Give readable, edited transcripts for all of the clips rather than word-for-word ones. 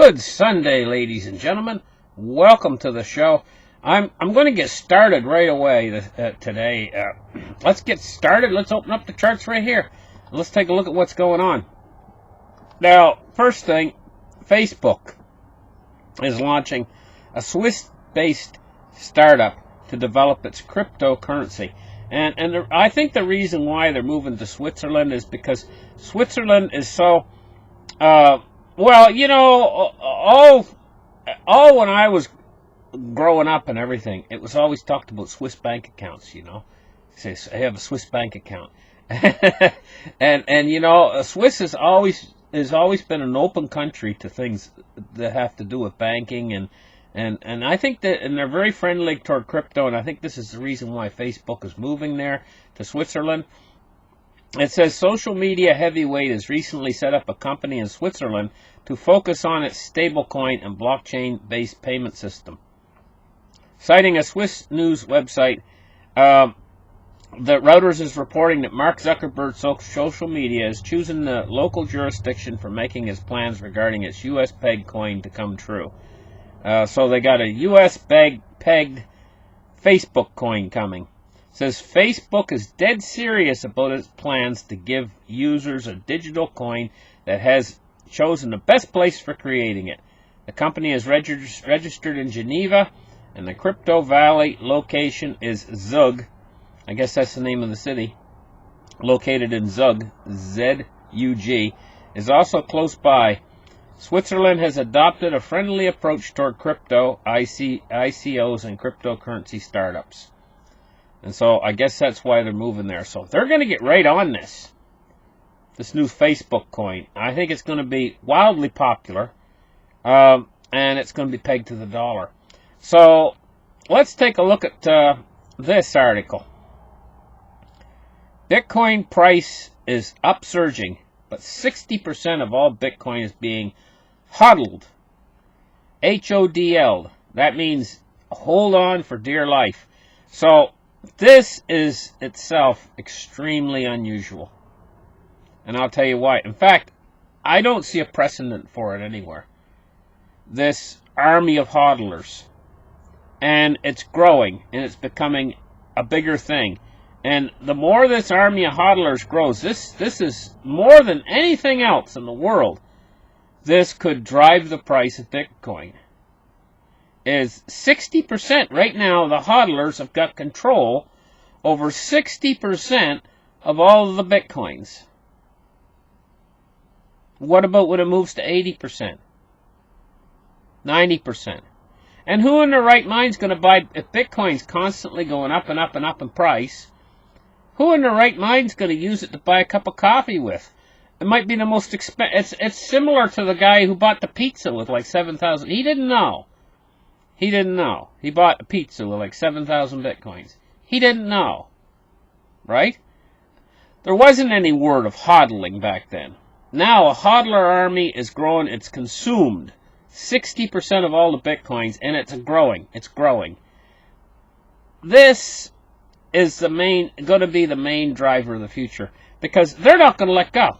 Good Sunday, ladies and gentlemen. Welcome to the show. I'm going to get started right away today. Let's get started. Let's open up the charts right here. Let's take a look at what's going on. Now, first thing, Facebook is launching a Swiss-based startup to develop its cryptocurrency. And I think the reason why they're moving to Switzerland is because Switzerland is so... well, you know, all when I was growing up and everything, it was always talked about Swiss bank accounts, you know. Say, I have a Swiss bank account. and you know, Swiss has always been an open country to things that have to do with banking and I think that, and they're very friendly toward crypto, and I think this is the reason why Facebook is moving there to Switzerland. It says social media heavyweight has recently set up a company in Switzerland to focus on its stablecoin and blockchain-based payment system. Citing a Swiss news website, the Reuters is reporting that Mark Zuckerberg's social media is choosing the local jurisdiction for making its plans regarding its U.S. peg coin to come true. So they got a U.S. pegged Facebook coin coming. Says Facebook is dead serious about its plans to give users a digital coin that has chosen the best place for creating it. The company is registered in Geneva, and the Crypto Valley location is Zug. I guess that's the name of the city. Located in Zug, Z-U-G, is also close by. Switzerland has adopted a friendly approach toward crypto, ICOs, and cryptocurrency startups. And so I guess that's why they're moving there. So they're going to get right on this new Facebook coin. I think it's going to be wildly popular, and it's going to be pegged to the dollar. So let's take a look at this article. Bitcoin price is upsurging, but 60% of all Bitcoin is being hodled. HODL'd. That means hold on for dear life. So this is itself extremely unusual. And I'll tell you why. In fact, I don't see a precedent for it anywhere. This army of hodlers. And it's growing, and it's becoming a bigger thing. And the more this army of hodlers grows, this is more than anything else in the world. This could drive the price of Bitcoin. Is 60% right now, the hodlers have got control over 60% of all of the Bitcoins. What about when it moves to 80%? 90%? And who in their right mind is going to buy, if Bitcoin's constantly going up and up and up in price, who in their right mind is going to use it to buy a cup of coffee with? It might be the most expensive. It's similar to the guy who bought the pizza with like 7,000. He didn't know. He didn't know. He bought a pizza with like 7,000 Bitcoins. He didn't know. Right? There wasn't any word of hodling back then. Now a hodler army is growing. It's consumed 60% of all the Bitcoins, and it's growing. It's growing. This is going to be the main driver of the future, because they're not going to let go.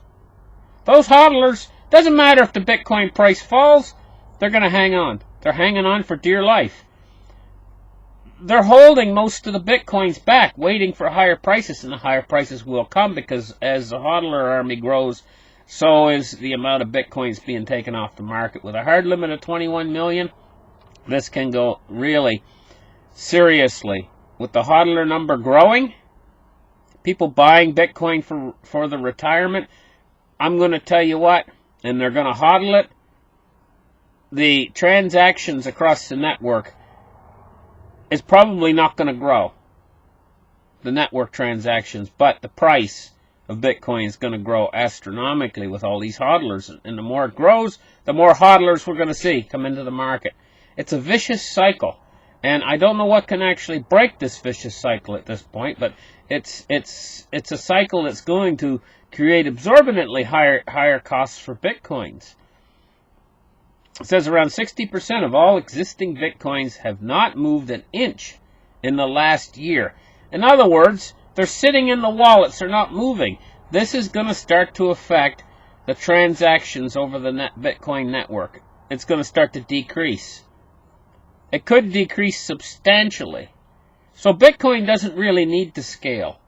Those hodlers, doesn't matter if the Bitcoin price falls, they're going to hang on. They're hanging on for dear life. They're holding most of the Bitcoins back, waiting for higher prices, and the higher prices will come, because as the hodler army grows, so is the amount of Bitcoins being taken off the market. With a hard limit of 21 million, this can go really seriously. With the hodler number growing, people buying Bitcoin for the retirement, I'm going to tell you what, and they're going to hodl it, the transactions across the network is probably not going to grow, the network transactions, but the price of Bitcoin is going to grow astronomically with all these hodlers, and the more it grows, the more hodlers we're going to see come into the market. It's a vicious cycle, and I don't know what can actually break this vicious cycle at this point, but it's a cycle that's going to create absorbently higher costs for Bitcoins. It says around 60% of all existing Bitcoins have not moved an inch in the last year. In other words, they're sitting in the wallets, they're not moving. This is going to start to affect the transactions over the Bitcoin network. it's going to start to decrease. It could decrease substantially. So Bitcoin doesn't really need to scale.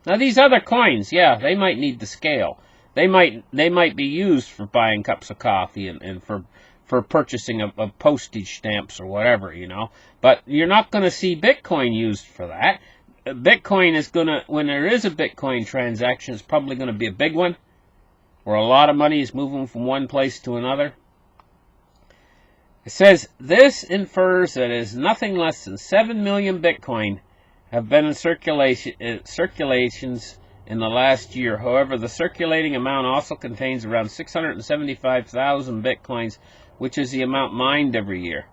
Now these other coins, yeah, they might need to scale. They might be used for buying cups of coffee and for purchasing of postage stamps or whatever, you know. But you're not going to see Bitcoin used for that. Bitcoin is going to, when there is a Bitcoin transaction, it's probably going to be a big one, where a lot of money is moving from one place to another. It says, this infers that is nothing less than 7 million Bitcoin have been in circulations in the last year. However, the circulating amount also contains around 675,000 Bitcoins, which is the amount mined every year.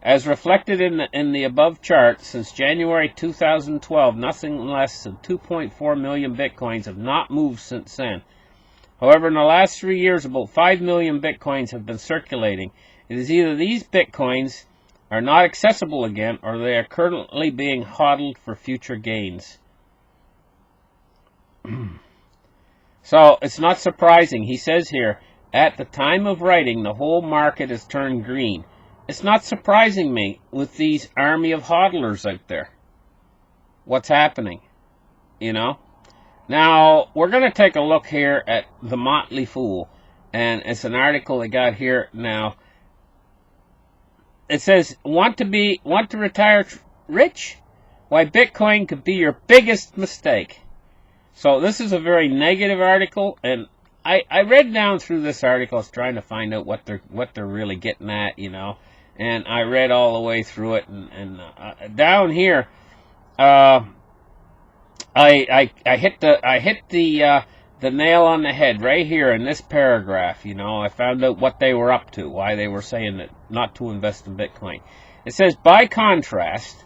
As reflected in the above chart, since January 2012, nothing less than 2.4 million Bitcoins have not moved since then. However, in the last 3 years, about 5 million Bitcoins have been circulating. It is either these Bitcoins are not accessible again, or they are currently being hodled for future gains. So, it's not surprising. He says here, at the time of writing, the whole market has turned green. It's not surprising me with these army of hodlers out there. What's happening? You know? Now, we're going to take a look here at The Motley Fool. And it's an article I got here now. It says, want to retire rich? Why Bitcoin could be your biggest mistake. So this is a very negative article, and I read down through this article. I was trying to find out what they're really getting at, you know. And I read all the way through it, and down here, I hit the nail on the head right here in this paragraph. You know, I found out what they were up to, why they were saying that not to invest in Bitcoin. It says, by contrast,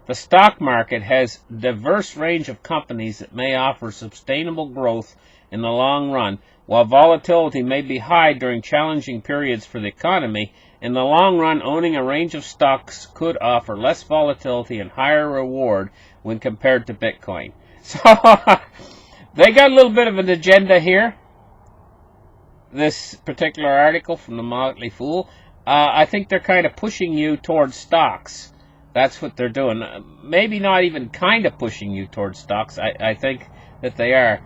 the stock market has a diverse range of companies that may offer sustainable growth in the long run. While volatility may be high during challenging periods for the economy, in the long run, owning a range of stocks could offer less volatility and higher reward when compared to Bitcoin. So, they got a little bit of an agenda here, this particular article from the Motley Fool. I think they're kind of pushing you towards stocks. That's what they're doing. Maybe not even kind of pushing you towards stocks. I think that they are.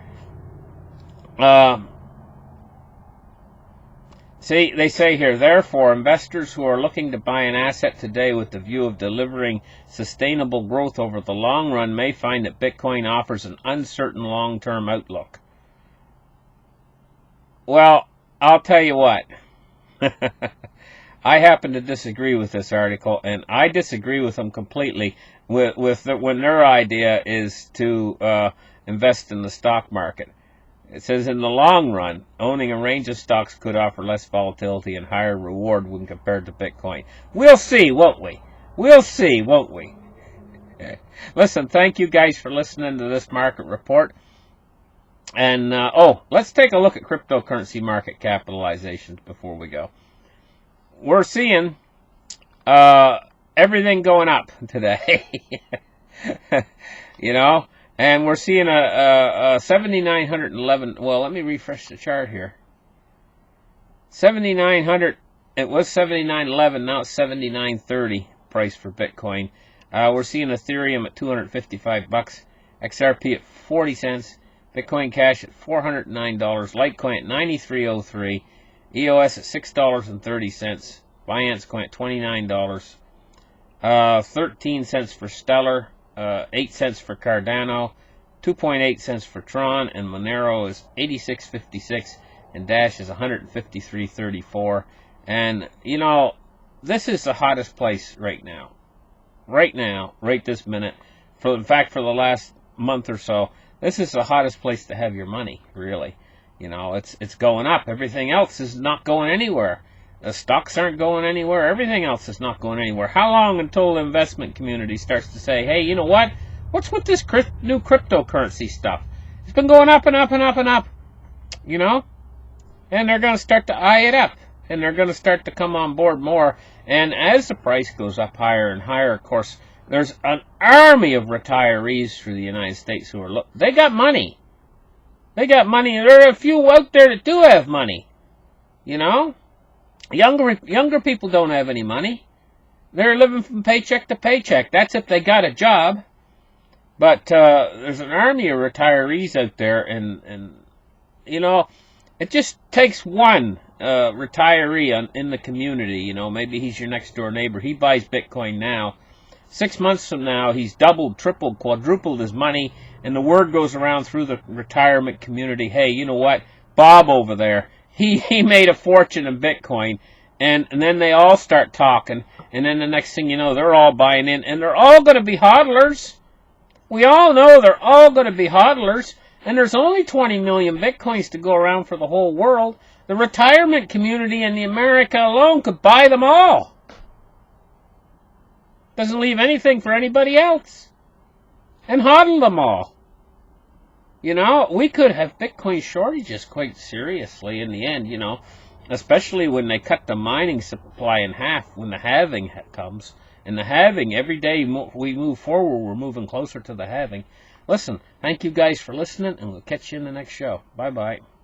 See, they say here, therefore, investors who are looking to buy an asset today with the view of delivering sustainable growth over the long run may find that Bitcoin offers an uncertain long-term outlook. Well, I'll tell you what. I happen to disagree with this article, and I disagree with them completely when their idea is to invest in the stock market. It says, in the long run, owning a range of stocks could offer less volatility and higher reward when compared to Bitcoin. We'll see, won't we? We'll see, won't we? Listen, thank you guys for listening to this market report. And, let's take a look at cryptocurrency market capitalizations before we go. We're seeing everything going up today. You know? And we're seeing a 7,911. Well, let me refresh the chart here. 7,900. It was 7,911. Now it's 7,930 price for Bitcoin. We're seeing Ethereum at $255, XRP at 40 cents, Bitcoin Cash at $409, Litecoin at $93.03, EOS at $6.30, Binance Coin at $29, 13 cents for Stellar. 8 cents for Cardano, 2.8 cents for Tron, and Monero is 86.56, and Dash is 153.34. And, you know, this is the hottest place right now. Right now, right this minute. In fact, for the last month or so, this is the hottest place to have your money, really. You know, it's going up. Everything else is not going anywhere. The stocks aren't going anywhere. Everything else is not going anywhere. How long until the investment community starts to say, hey, you know what? What's with this new cryptocurrency stuff? It's been going up and up and up and up. You know? And they're going to start to eye it up. And they're going to start to come on board more. And as the price goes up higher and higher, of course, there's an army of retirees through the United States who are... They got money. They got money. And there are a few out there that do have money. You know? Younger people don't have any money. They're living from paycheck to paycheck. That's if they got a job. But there's an army of retirees out there, and you know, it just takes one retiree in the community. You know, maybe he's your next door neighbor. He buys Bitcoin now. 6 months from now, he's doubled, tripled, quadrupled his money, and the word goes around through the retirement community, hey, you know what? Bob over there, he made a fortune in Bitcoin. And then they all start talking, and then the next thing you know, they're all buying in, and they're all going to be hodlers. We all know they're all going to be hodlers, and there's only 20 million Bitcoins to go around for the whole world. The retirement community in the America alone could buy them all. Doesn't leave anything for anybody else. And hodl them all. You know, we could have Bitcoin shortages quite seriously in the end, you know, especially when they cut the mining supply in half, when the halving comes. And the halving, every day we move forward, we're moving closer to the halving. Listen, thank you guys for listening, and we'll catch you in the next show. Bye-bye.